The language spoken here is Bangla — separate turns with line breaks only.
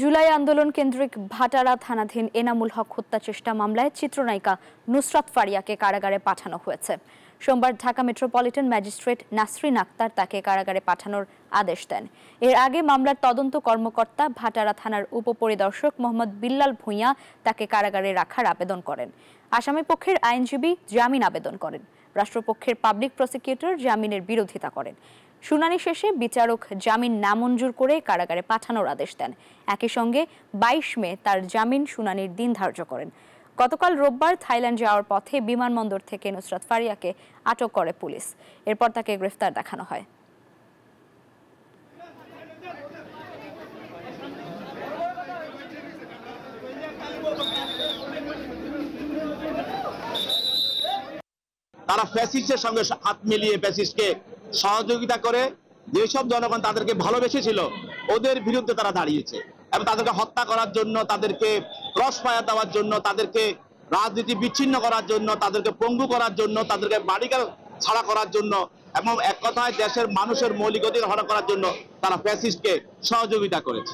জুলাই আন্দোলন কেন্দ্রিক ভাটারা থানাধীন এনামুল হক হত্যা চেষ্টা মামলায় চিত্রনায়িকা নুসরাত ফারিয়াকে কারাগারে পাঠানো হয়েছে। সোমবার ঢাকা মেট্রোপলিটন ম্যাজিস্ট্রেট নাসরিন আক্তার তাকে কারাগারে পাঠানোর আদেশ দেন। এর আগে মামলার তদন্ত কর্মকর্তা ভাটারা থানার উপপরিদর্শক মোহাম্মদ বিল্লাল ভূঁইয়া তাকে কারাগারে রাখার আবেদন করেন। আসামি পক্ষের আইনজীবী জামিন আবেদন করেন। রাষ্ট্রপক্ষের পাবলিক প্রসিকিউটর জামিনের বিরোধিতা করেন। শুনানি শেষে বিচারক জামিন নামঞ্জুর করে কারাগারে পাঠানোর আদেশ দেন। একই সঙ্গে ২২ মে তার জামিন শুনানির দিন ধার্য করেন। গতকাল রোববার থাইল্যান্ড যাওয়ার পথে বিমানবন্দর থেকে নুসরাত ফারিয়াকে আটক করে পুলিশ। এরপর তাকে গ্রেফতার দেখানো হয়।
তারা ফ্যাসিস্টের সঙ্গে হাত মিলিয়ে ফ্যাসিস্টকে সহযোগিতা করে যেসব জনগণ তাদেরকে ভালোবেসেছিল ওদের বিরুদ্ধে তারা দাঁড়িয়েছে এবং তাদেরকে হত্যা করার জন্য, তাদেরকে ক্রস ফায়ার দেওয়ার জন্য, তাদেরকে রাজনীতি বিচ্ছিন্ন করার জন্য, তাদেরকে পঙ্গু করার জন্য, তাদেরকে বাড়িঘর ছাড়া করার জন্য এবং এক কথায় দেশের মানুষের মৌলিক অধিকার হরণ করার জন্য তারা ফ্যাসিস্টকে সহযোগিতা করেছে।